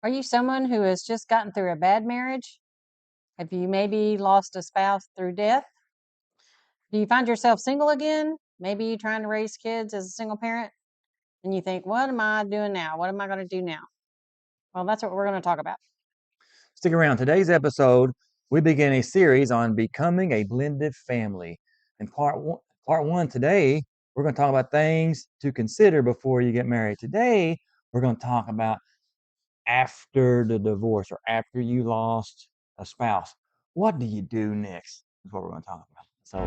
Are you someone who has just gotten through a bad marriage? Have you maybe lost a spouse through death? Do you find yourself single again? Maybe trying to raise kids as a single parent? And you think, what am I doing now? What am I going to do now? Well, that's what we're going to talk about. Stick around. Today's episode, we begin a series on becoming a blended family. In part one today, we're going to talk about things to consider before you get married. Today, we're going to talk about after the divorce or after you lost a spouse. What do you do next? Is what we're going to talk about. So,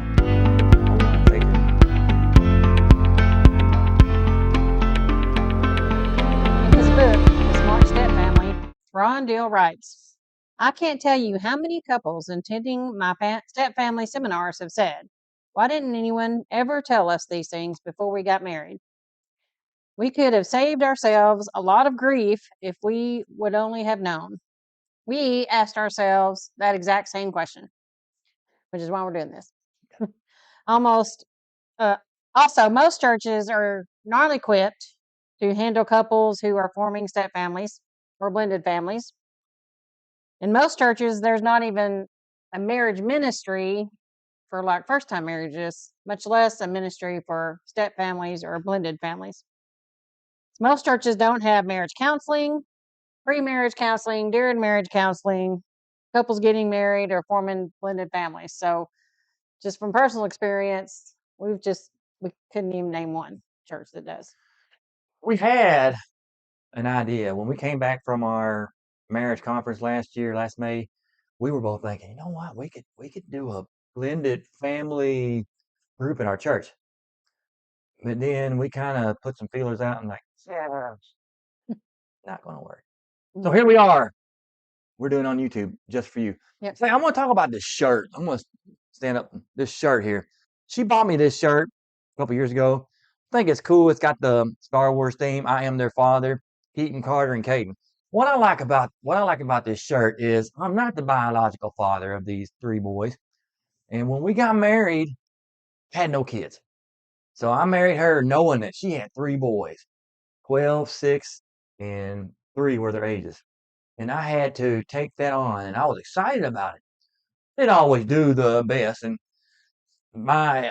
hold on, stay tuned. In his book, The Smart Stepfamily, Ron Deal writes, I can't tell you how many couples attending my stepfamily seminars have said, why didn't anyone ever tell us these things before we got married? We could have saved ourselves a lot of grief if we would only have known. We asked ourselves that exact same question, which is why we're doing this. Almost. Also, most churches are not equipped to handle couples who are forming step families or blended families. In most churches, there's not even a marriage ministry for like first-time marriages, much less a ministry for step families or blended families. Most churches don't have marriage counseling, pre-marriage counseling, during marriage counseling, couples getting married or forming blended families. So just from personal experience, we couldn't even name one church that does. We've had an idea. When we came back from our marriage conference last May, we were both thinking, you know what, we could do a blended family group in our church. But then we kind of put some feelers out and like, yeah, not going to work. So here we are. We're doing on YouTube just for you. Yep. So I'm going to talk about this shirt. I'm going to stand up. This shirt here. She bought me this shirt a couple years ago. I think it's cool. It's got the Star Wars theme. I am their father, Keaton, Carter, and Caden. What I like about this shirt is I'm not the biological father of these three boys. And when we got married, I had no kids. So I married her knowing that she had three boys, 12, 6, and 3 were their ages. And I had to take that on, and I was excited about it. Didn't always do the best, and my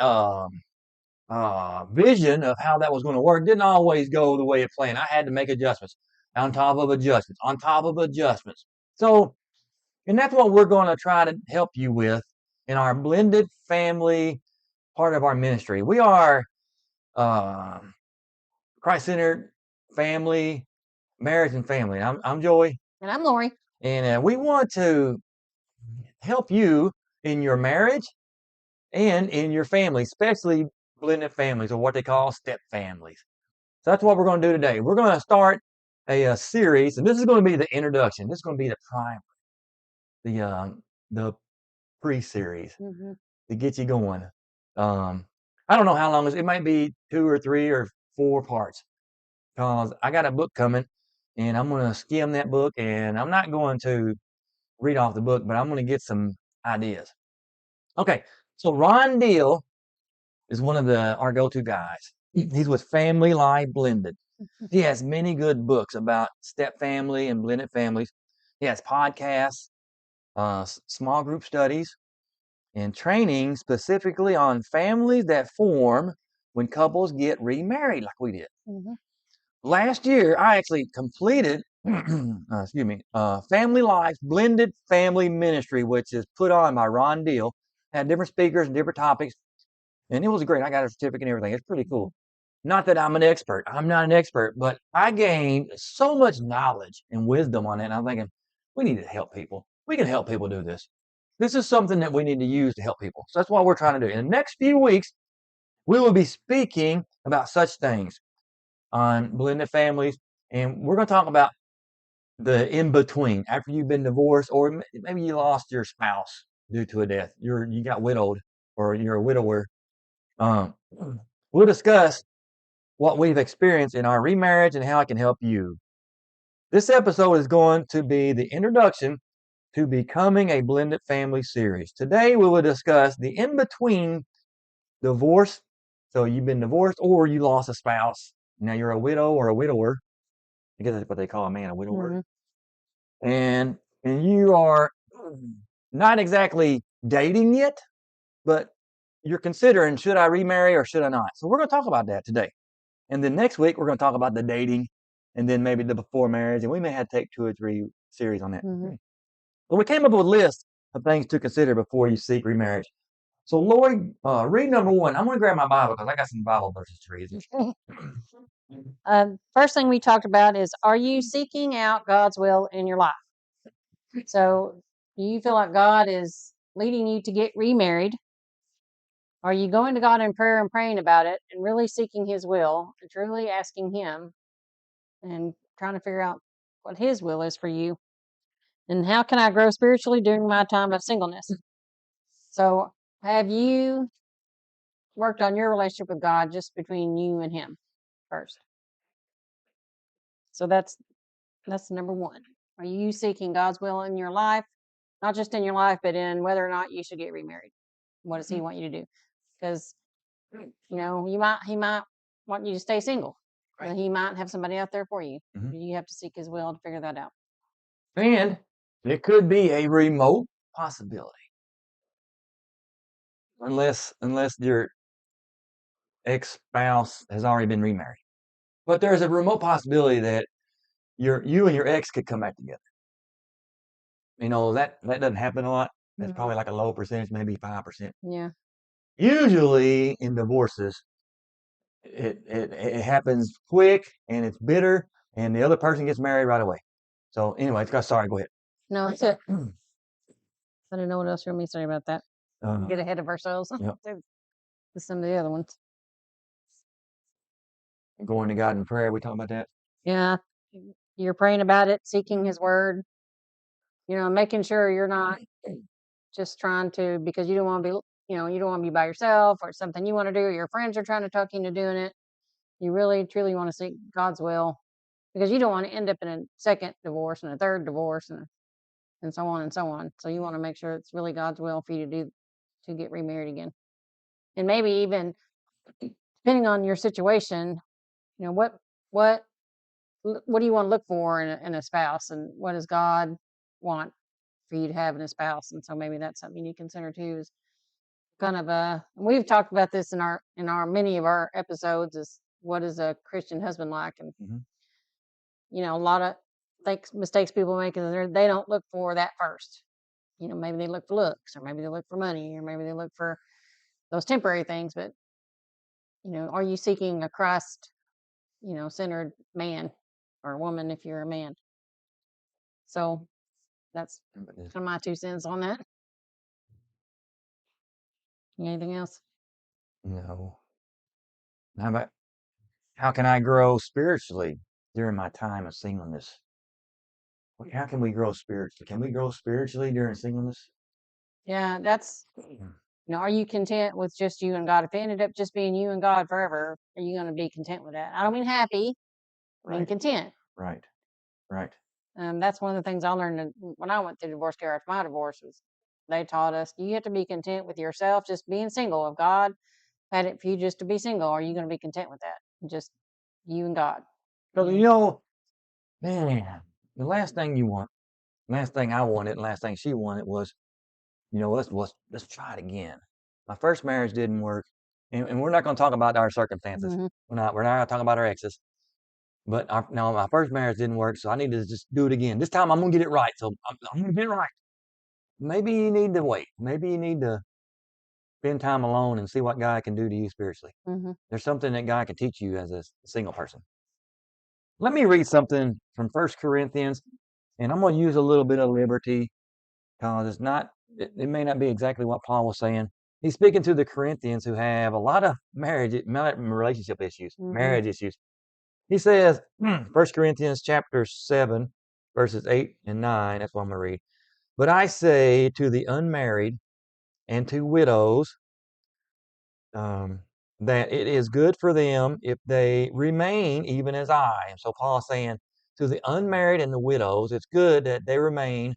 vision of how that was going to work didn't always go the way it planned. I had to make adjustments on top of adjustments on top of adjustments. So, and that's what we're going to try to help you with in our blended family part of our ministry. We are Christ-centered family, marriage, and family. I'm Joey. And I'm Lori. And we want to help you in your marriage and in your family, especially blended families or what they call step families. So that's what we're going to do today. We're going to start a series, and this is going to be the introduction. This is going to be the primer, the pre-series to get you going. I don't know how long it might be 2 or 3 or 4 parts because I got a book coming, and I'm going to skim that book, and I'm not going to read off the book, but I'm going to get some ideas. Okay, so Ron Deal is one of our go-to guys. He's with Family Life Blended. He has many good books about step family and blended families. He has podcasts, small group studies, and training specifically on families that form when couples get remarried like we did. Last year, I actually completed Family Life's Blended Family Ministry, which is put on by Ron Deal. Had different speakers and different topics, and it was great. I got a certificate and everything. It's pretty cool. Not that I'm an expert. I'm not an expert, but I gained so much knowledge and wisdom on it. And I'm thinking, we need to help people. We can help people do this. This is something that we need to use to help people. So that's what we're trying to do. In the next few weeks, we will be speaking about such things on blended families. And we're going to talk about the in-between after you've been divorced, or maybe you lost your spouse due to a death. You got widowed, or you're a widower. We'll discuss what we've experienced in our remarriage and how it can help you. This episode is going to be the introduction to Becoming a Blended Family series. Today we will discuss the in-between divorce. So you've been divorced or you lost a spouse. Now you're a widow or a widower. I guess that's what they call a man, a widower. and you are not exactly dating yet, but you're considering, should I remarry or should I not? So we're going to talk about that today. And then next week, we're going to talk about the dating and then maybe the before marriage. And we may have to take 2 or 3 series on that. Mm-hmm. But we came up with a list of things to consider before you seek remarriage. So, Lloyd, read number 1. I'm going to grab my Bible because I got some Bible verses to read. First thing we talked about is, are you seeking out God's will in your life? So, do you feel like God is leading you to get remarried? Are you going to God in prayer and praying about it and really seeking His will and truly asking Him and trying to figure out what His will is for you? And how can I grow spiritually during my time of singleness? So, have you worked on your relationship with God just between you and Him first? So that's number 1. Are you seeking God's will in your life? Not just in your life, but in whether or not you should get remarried. What does He want you to do? Because he might want you to stay single. Right. He might have somebody out there for you. Mm-hmm. You have to seek His will to figure that out. And it could be a remote possibility, unless your ex-spouse has already been remarried. But there's a remote possibility that you and your ex could come back together. That doesn't happen a lot. That's probably like a low percentage, maybe 5%. Yeah. Usually in divorces, it happens quick and it's bitter, and the other person gets married right away. So anyway, sorry, go ahead. No, that's it. I don't know what else you want me to say about that. Get ahead of ourselves. Yep. With some of the other ones. Going to God in prayer, we talking about that? Yeah. You're praying about it, seeking His word, making sure you're not just trying to, because you don't want to be, you don't want to be by yourself, or something you want to do, or your friends are trying to talk you into doing it. You really, truly want to seek God's will, because you don't want to end up in a second divorce and a third divorce and so on and so on. So you want to make sure it's really God's will for you to get remarried again. And maybe even, depending on your situation, what do you want to look for in a spouse, and what does God want for you to have in a spouse? And so maybe that's something you consider too. Is kind of we've talked about this in our many of our episodes, is what is a Christian husband like? And a lot of mistakes people make is they don't look for that first. Maybe they look for looks, or maybe they look for money, or maybe they look for those temporary things. But are you seeking a Christ centered man or woman if you're a man? So that's kind of my 2 cents on that. Anything else? No. How can I grow spiritually during my time of singleness? How can we grow spiritually? Can we grow spiritually during singleness? Yeah, that's, are you content with just you and God? If it ended up just being you and God forever, are you going to be content with that? I don't mean happy, I mean content. Right. That's one of the things I learned when I went through divorce care after my divorce. Was they taught us you have to be content with yourself, just being single. If God had it for you just to be single, are you going to be content with that? Just you and God. Because man, the last thing you want, last thing I wanted, and last thing she wanted was, let's try it again. My first marriage didn't work, and we're not going to talk about our circumstances. Mm-hmm. We're not going to talk about our exes. But my first marriage didn't work, so I need to just do it again. This time I'm going to get it right. So I'm going to get it right. Maybe you need to wait. Maybe you need to spend time alone and see what God can do to you spiritually. Mm-hmm. There's something that God can teach you as a single person. Let me read something from 1 Corinthians, and I'm going to use a little bit of liberty because it may not be exactly what Paul was saying. He's speaking to the Corinthians who have a lot of relationship issues, marriage issues. He says, 1 Corinthians chapter 7, verses 8 and 9, that's what I'm going to read. But I say to the unmarried and to widows that it is good for them if they remain even as I. And so Paul's saying to the unmarried and the widows, it's good that they remain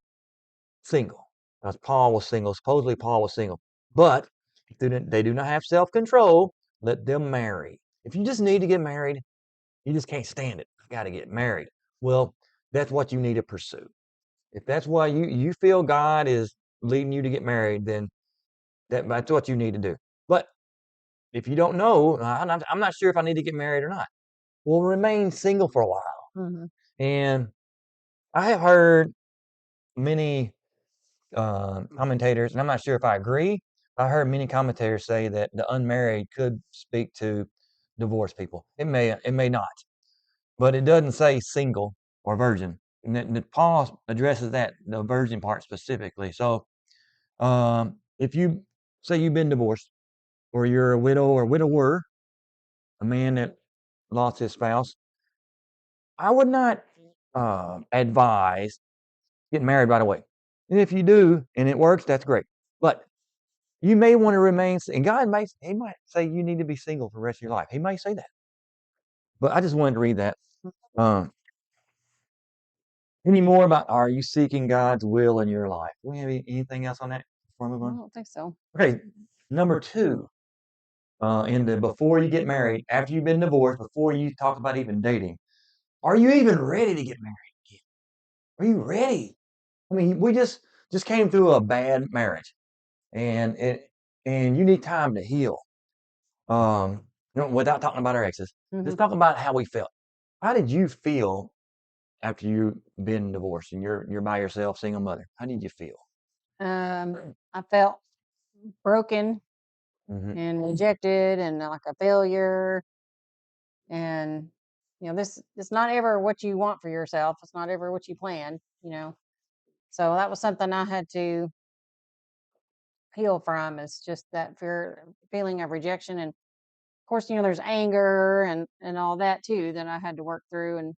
single. Because Paul was single. Supposedly Paul was single. But if they do not have self-control, let them marry. If you just need to get married, you just can't stand it. I got to get married. Well, that's what you need to pursue. If that's why you feel God is leading you to get married, then that's what you need to do. But if you don't know, I'm not sure if I need to get married or not. Well, remain single for a while. Mm-hmm. And I have heard many commentators, and I'm not sure if I agree. I heard many commentators say that the unmarried could speak to divorced people. It may not, but it doesn't say single or virgin. And Paul addresses that, the virgin part specifically. So if you say you've been divorced, or you're a widow or widower, a man that lost his spouse, I would not advise getting married right away. And if you do and it works, that's great. But you may want to remain, and He might say you need to be single for the rest of your life. He may say that. But I just wanted to read that. Um, any more about, are you seeking God's will in your life? Do we have anything else on that before I move I on? don't think so. Okay, number 2, in the before you get married, after you've been divorced, before you talk about even dating, are you even ready to get married again? Are you ready? I mean, we just came through a bad marriage, and you need time to heal. Without talking about our exes, Mm-hmm. let's talk about how we felt. How did you feel after you've been divorced and you're by yourself, single mother? How did you feel? I felt broken Hmm. and rejected and like a failure. And this it's not ever what you want for yourself. It's not ever what you plan. So that was something I had to heal from. It's just that feeling of rejection, and of course, there's anger and all that too that I had to work through, and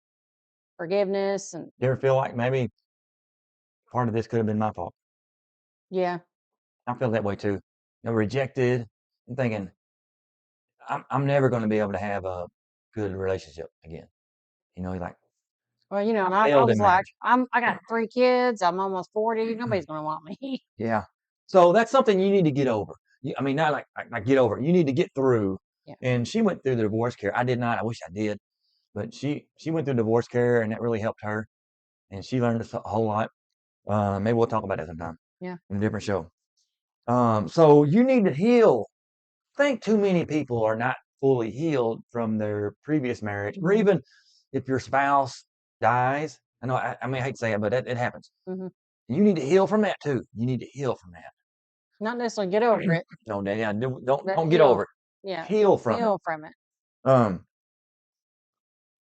forgiveness, and You ever feel like maybe part of this could have been my fault? yeah. I feel that way too. Rejected and thinking I'm never going to be able to have a good relationship again. You're like, Well, and I I failed was in like, marriage. I got 3 kids. I'm almost 40. Nobody's gonna want me. Yeah. So that's something you need to get over. I mean, not like get over. You need to get through. Yeah. And she went through the divorce care. I did not. I wish I did, but she went through divorce care, and that really helped her. And she learned a whole lot. Maybe we'll talk about that sometime Yeah. in a different show. So you need to heal. I think too many people are not fully healed from their previous marriage, or even if your spouse dies. I know. I mean, I hate to say it, but it happens. Hmm. You need to heal from that too. You need to heal from that. Not necessarily get over it, No, Daddy, but don't get over heal. it. Yeah. Heal from it. Heal from it. Um.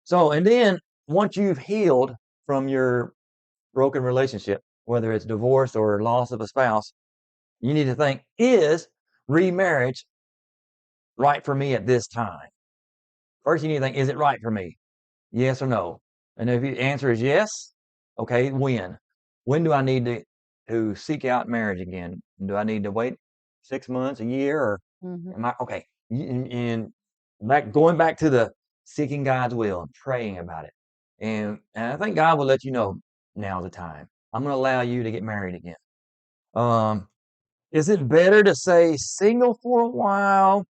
So, and then once you've healed from your broken relationship, whether it's divorce or loss of a spouse, you need to think: is remarriage right for me at this time? First, you need to think: is it right for me? Yes or no? And if the answer is yes, okay, when? When do I need to seek out marriage again? Do I need to wait 6 months, a year, or Hmm. am I okay? And going back to the seeking God's will and praying about it, and I think God will let you know now's the time. I'm going to allow you to get married again. Um, is it better to stay single for a while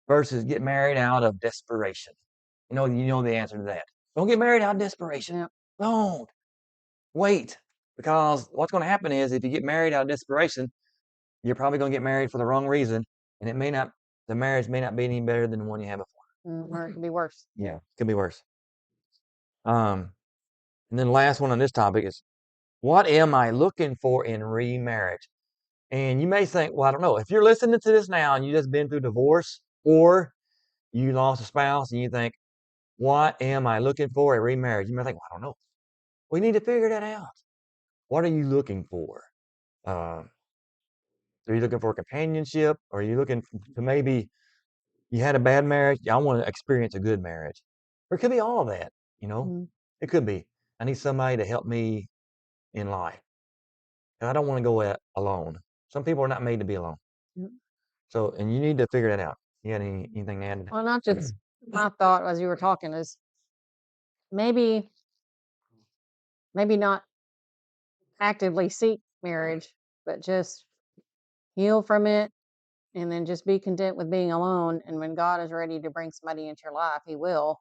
versus get married out of desperation? You know the answer to that. Don't get married out of desperation. Yeah. Don't wait, because what's going to happen is if you get married out of desperation, you're probably going to get married for the wrong reason, and the marriage may not be any better than the one you had before. Or it could be worse. Yeah, it could be worse. Um, and then the last one on this topic is, what am I looking for in remarriage? And you may think, well, I don't know. If you're listening to this now and you just been through divorce, or you lost a spouse and you think, what am I looking for in remarriage? You may think, well, I don't know. We need to figure that out. What are you looking for? Um, are you looking for companionship? Or are you looking to maybe you had a bad marriage? I want to experience a good marriage. Or it could be all of that, you know? Mm-hmm. It could be. I need somebody to help me in life. And I don't want to go it alone. Some people are not made to be alone. So, and you need to figure that out. You got anything to add? Well, not just my thought as you were talking is maybe not actively seek marriage, but just heal from it, and then just be content with being alone. And when God is ready to bring somebody into your life, He will.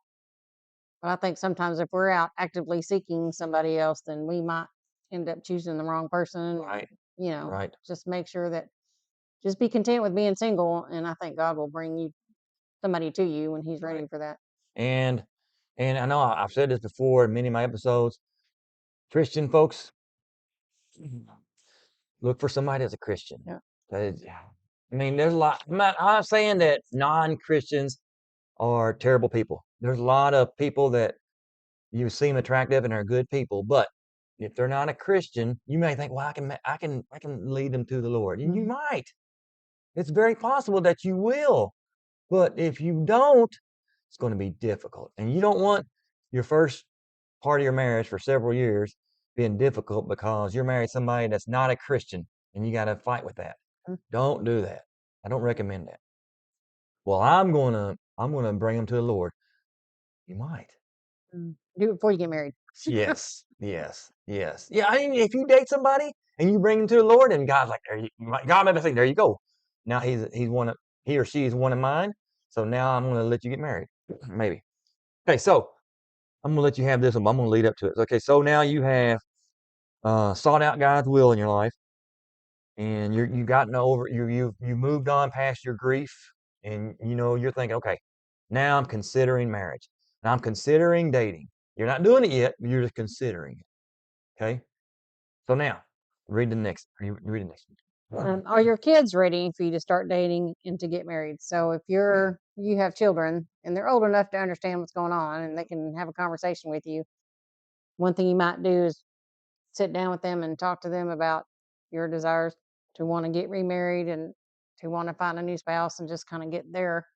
But I think sometimes if we're out actively seeking somebody else, then we might end up choosing the wrong person. Right. You know, Right. just make sure that just be content with being single, and I think God will bring you somebody to you when He's ready for that. And I know I've said this before in many of my episodes. Christian folks, look for somebody that's a Christian. Yeah. I mean, there's a lot. I'm not saying that non-Christians are terrible people. There's a lot of people that you seem attractive and are good people, but if they're not a Christian, you may think, well, I can lead them to the Lord, and you might. It's very possible that you will, but if you don't, it's going to be difficult, and you don't want your first part of your marriage for several years being difficult because you're married to somebody that's not a Christian, and you got to fight with that. Don't do that. I don't recommend that. Well, I'm gonna bring them to the Lord. You might. Do it before you get married. Yes, yes, yes. Yeah, I mean, if you date somebody and you bring them to the Lord, and God's like, God may say, there you go. Now he or she is one of mine. So now I'm gonna let you get married. Maybe. Okay, so I'm gonna let you have this one. I'm gonna lead up to it. Okay, so now you have sought out God's will in your life, and you've gotten over you moved on past your grief, and you're thinking, okay, now I'm considering marriage. Now I'm considering dating. You're not doing it yet, but you're just considering it. Okay. So now, read the next. Read the next one. Are your kids ready for you to start dating and to get married? So if you have children and they're old enough to understand what's going on and they can have a conversation with you, one thing you might do is sit down with them and talk to them about your desires to want to get remarried and to want to find a new spouse, and just kind of get their,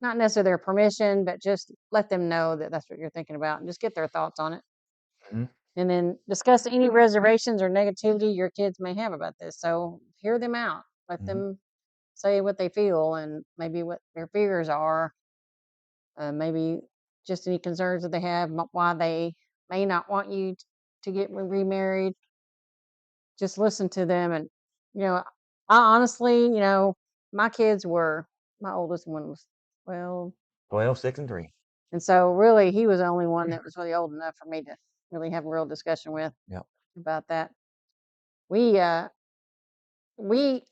not necessarily their permission, but just let them know that that's what you're thinking about and just get their thoughts on it. Mhm. And then discuss any reservations or negativity your kids may have about this. So hear them out, let Mhm. them say what they feel and maybe what their fears are, maybe just any concerns that they have, why they may not want you to get remarried. Just listen to them. And, I honestly, my kids were, my oldest one was 12. 12, 6, and 3. And so really he was the only one that was really old enough for me to really have a real discussion with Yep. about that. We, we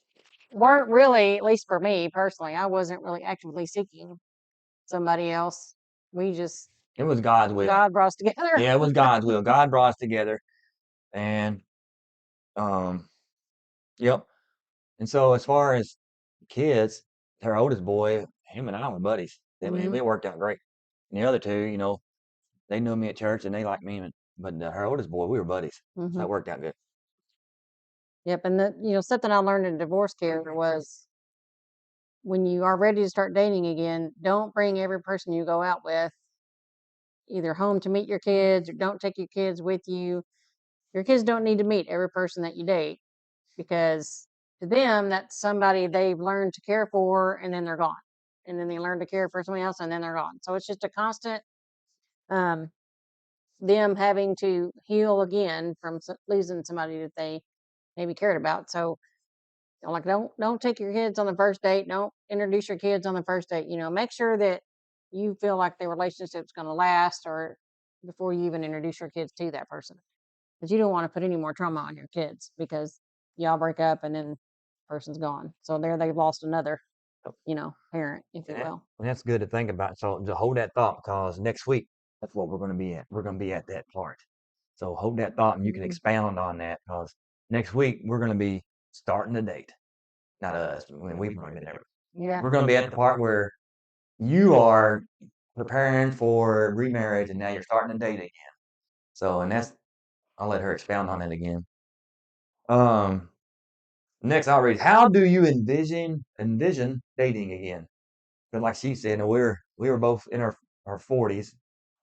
weren't really, at least for me personally, I wasn't really actively seeking somebody else. We just, It was God's will. God brought us together. Yeah, it was God's will. God brought us together, and yep. And so as far as kids, her oldest boy, him and I were buddies. It worked out great. And the other two, they knew me at church and they liked me, but her oldest boy, we were buddies. So that worked out good. Yep. And something I learned in divorce care was when you are ready to start dating again, don't bring every person you go out with either home to meet your kids, or don't take your kids with you. Your kids don't need to meet every person that you date, because to them, that's somebody they've learned to care for, and then they're gone. And then they learn to care for somebody else, and then they're gone. So it's just a constant, um, them having to heal again from losing somebody that they maybe cared about. So, like, don't take your kids on the first date. Don't introduce your kids on the first date. Make sure that you feel like the relationship's going to last, or before you even introduce your kids to that person, because you don't want to put any more trauma on your kids because y'all break up and then the person's gone. So there they've lost another, parent, if you will. And that's good to think about. So to hold that thought, because next week, that's what we're going to be at. We're going to be at that part. So hold that thought, and you can expound on that, because next week we're going to be starting the date. Not us. I mean, we've already been there. Yeah. We're going to be at the part where you are preparing for remarriage, and now you're starting to date again. So, and I'll let her expound on it again. Next I'll read, how do you envision dating again? Because like she said, we were both in our 40s,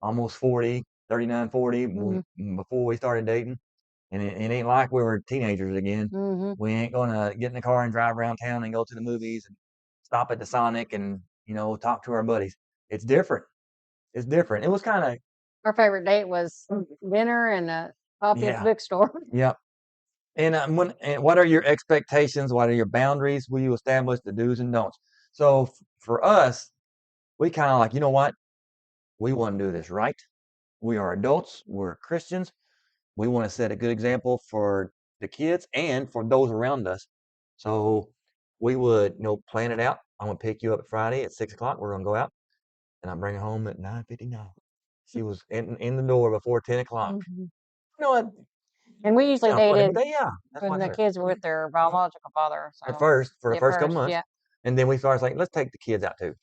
almost 40, 39, 40, before we started dating. And it ain't like we were teenagers again. We ain't going to get in the car and drive around town and go to the movies and stop at the Sonic and, talk to our buddies. It's different. It's different. It was kind of, Our favorite date was dinner and a coffee at the bookstore. Yep. And what are your expectations? What are your boundaries? Will you establish the do's and don'ts? So for us, we kind of like, you know what? We want to do this right. We are adults. We're Christians. we want to set a good example for the kids and for those around us. So we would, plan it out. I'm gonna pick you up Friday at 6 o'clock. We're gonna go out, and I bring her home at 9:59. She was in the door before 10 o'clock. Mhm. You know what? And we usually Yeah, for a dated day, yeah. That's when what I the told her. kids were with their biological father. At So first, for the at first couple first, months, yeah. and then we started saying, let's take the kids out too.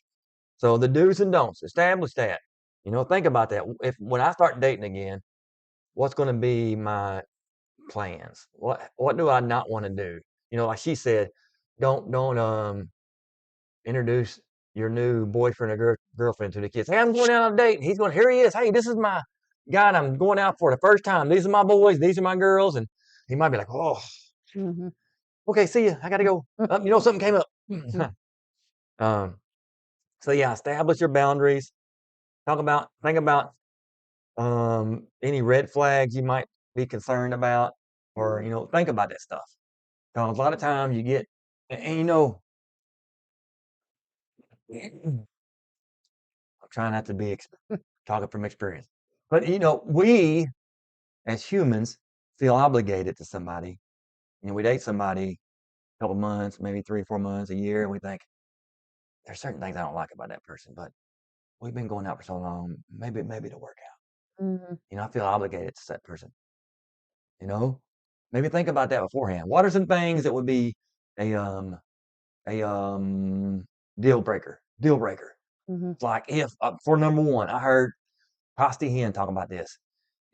So the do's and don'ts, establish that. Think about that. If when I start dating again, what's going to be my plans? What do I not want to do? Like she said, don't introduce your new boyfriend or girlfriend to the kids. Hey, I'm going out on a date. He's going, here he is. Hey, this is my guy I'm going out for the first time. These are my boys. These are my girls. And he might be like, oh, Hmm. okay, see you. I got to go. Something came up. um, so yeah, establish your boundaries. Think about any red flags you might be concerned about, or think about that stuff. Because a lot of times you get, and I'm trying not to be talking from experience, but we as humans feel obligated to somebody. We date somebody a couple months, maybe 3 or 4 months, a year, and we think there's certain things I don't like about that person, but we've been going out for so long, maybe it'll work out. Hmm. I feel obligated to that person. You know, maybe think about that beforehand. What are some things that would be a a deal breaker? Deal breaker. Hmm. It's like if for number one, I heard Pasty Hen talk about this.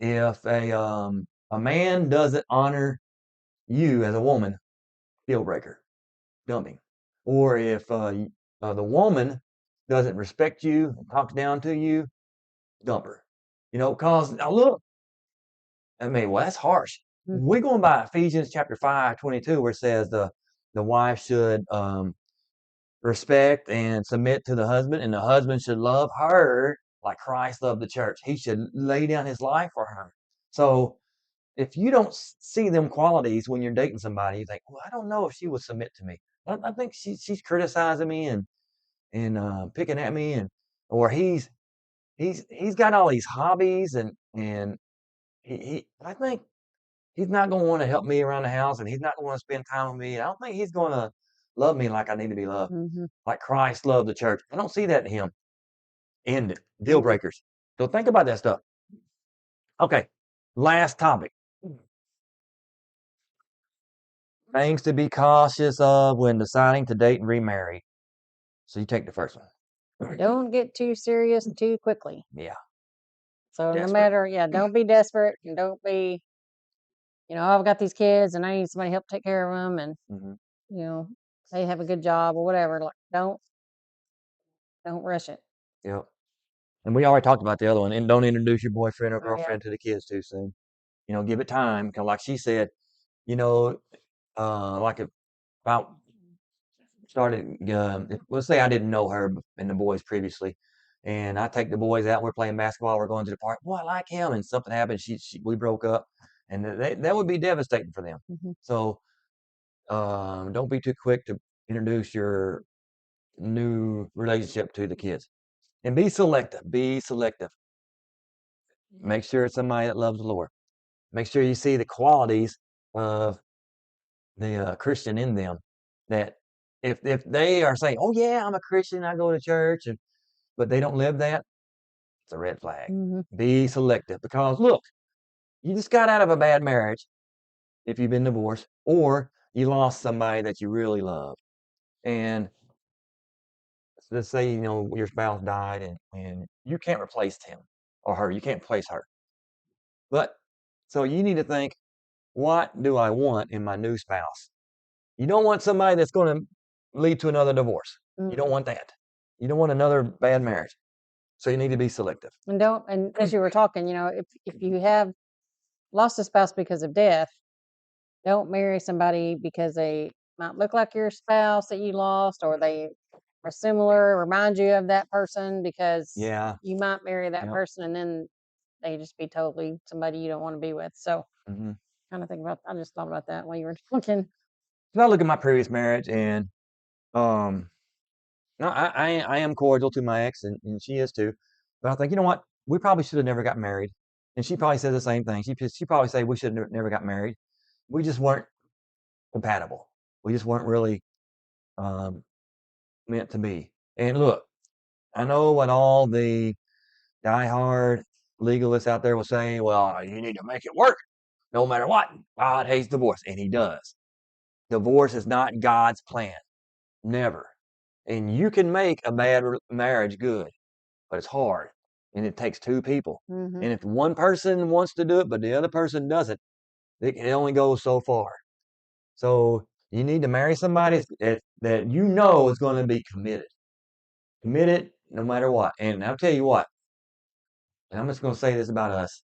If a man doesn't honor you as a woman, deal breaker, dumping. Or if the woman doesn't respect you and talks down to you, dump her. Cause now look, well, that's harsh. We're going by Ephesians chapter 5:22, where it says the wife should respect and submit to the husband, and the husband should love her like Christ loved the church. He should lay down his life for her. So if you don't see them qualities when you're dating somebody, you think, well, I don't know if she would submit to me. I think she's criticizing me and picking at me, or he's got all these hobbies and I think he's not going to want to help me around the house, and he's not going to want to spend time with me. I don't think he's going to love me like I need to be loved, Hmm. like Christ loved the church. I don't see that in him. End it. Deal breakers. So think about that stuff. Okay. Last topic. Things to be cautious of when deciding to date and remarry. So you take the first one. Don't get too serious too quickly. Yeah. So no Desperate. matter, yeah, don't be desperate and don't be, oh, I've got these kids and I need somebody to help take care of them, and Mm-hmm. you know, they have a good job or whatever. Like, don't rush it. Yep. And we already talked about the other one. And don't introduce your boyfriend or Oh yeah. girlfriend to the kids too soon. Give it time. Because like she said, you know, like if I started, let's say I didn't know her and the boys previously, and I take the boys out, we're playing basketball, we're going to the park. Boy, I like him, and something happened. We broke up, and that would be devastating for them. Hmm. So don't be too quick to introduce your new relationship to the kids, and be selective. Be selective. Make sure it's somebody that loves the Lord. Make sure you see the qualities of the Christian in them. That if they are saying, "Oh yeah, I'm a Christian, I go to church," but they don't live that, it's a red flag. Hmm. Be selective, because look, you just got out of a bad marriage if you've been divorced, or you lost somebody that you really love, and let's say your spouse died and you can't replace him or her, you can't replace her, but so you need to think, what do I want in my new spouse? You don't want somebody that's going to lead to another divorce. You don't want that. You don't want another bad marriage. So you need to be selective. And as you were talking, if you have lost a spouse because of death, don't marry somebody because they might look like your spouse that you lost, or they are similar, remind you of that person, because Yeah. you might marry that Yep. person and then they just be totally somebody you don't want to be with. So Mm-hmm. kind of think about, I just thought about that while you were talking. So I look at my previous marriage, and um, no, I am cordial to my ex, and she is too. But I think, you know what? We probably should have never got married. and she probably said the same thing. She probably say we should have never got married. We just weren't compatible. We just weren't really meant to be. And look, I know what all the diehard legalists out there will say. Well, you need to make it work, no matter what. God hates divorce, and He does. Divorce is not God's plan, never. And you can make a bad marriage good, but it's hard, and it takes two people. Mm-hmm. And if one person wants to do it, but the other person doesn't, it only goes so far. So you need to marry somebody that you know is going to be committed no matter what. And I'll tell you what, and I'm just going to say this about us.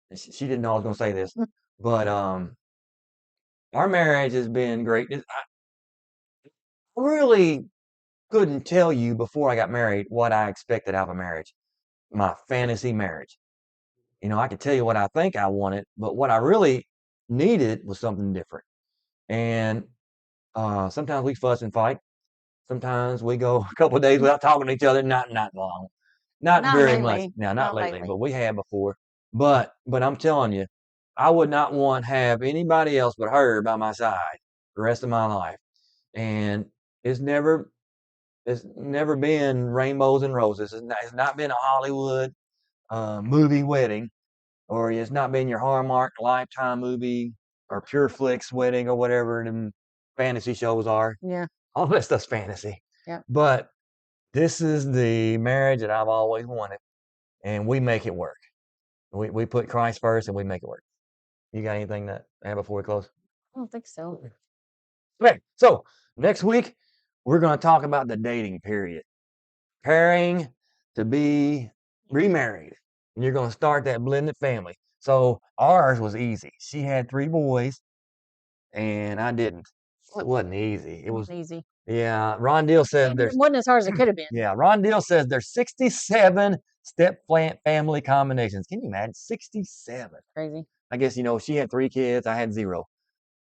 And she didn't know I was going to say this, but our marriage has been great. I really couldn't tell you before I got married what I expected out of a marriage, my fantasy marriage. You know, I could tell you what I think I wanted, but what I really needed was something different. And sometimes we fuss and fight. Sometimes we go a couple of days without talking to each other. Not long, not Not very much. lately. Now, not Not lately, lately. but we have before. But I'm telling you, I would not want to have anybody else but her by my side the rest of my life. And it's never been rainbows and roses. It's not been a Hollywood movie wedding, or it's not been your Hallmark Lifetime movie or Pure Flix wedding or whatever them fantasy shows are. Yeah. All that stuff's fantasy. Yeah. But this is the marriage that I've always wanted, and we make it work. We put Christ first, and we make it work. You got anything to add before we close? I don't think so. Okay, so next week we're going to talk about the dating period, preparing to be remarried, and you're going to start that blended family. So ours was easy. She had 3 boys, and I didn't. It wasn't easy. It was easy. Yeah. Ron Deal says It there's wasn't as hard as it could have been. Yeah, Ron Deal says there's 67 step family combinations. Can you imagine 67? Crazy. I guess she had 3 kids. I had 0.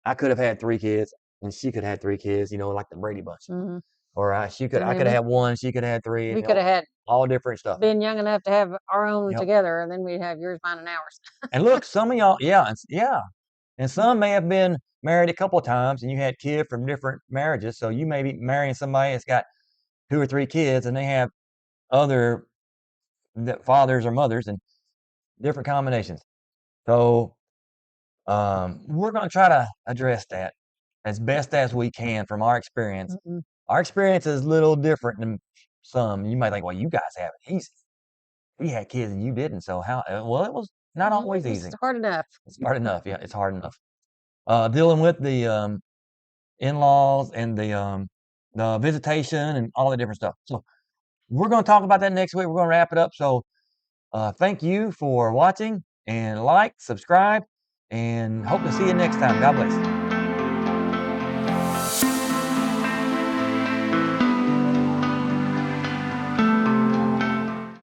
I could have had 3 kids, and she could have had 3 kids. Like the Brady Bunch. Mm-hmm. Or I could have had 1. She could have had 3. We could have had all different stuff. been young enough to have our own Yep. together, and then we'd have yours, mine, and ours. And look, some of y'all, and some may have been married a couple of times, and you had kids from different marriages. So you may be marrying somebody that's got 2 or 3 kids, and they have other fathers or mothers and different combinations. So we're going to try to address that as best as we can from our experience. Mm-hmm. Our experience is a little different than some. You might think, well, you guys have it easy. We had kids and you didn't. So how? Well, it was not always easy. It's hard enough. It's hard enough. Yeah, it's hard enough. Dealing with the in-laws and the visitation and all the different stuff. So we're going to talk about that next week. We're going to wrap it up. So thank you for watching, and like, subscribe, and hope to see you next time. God bless.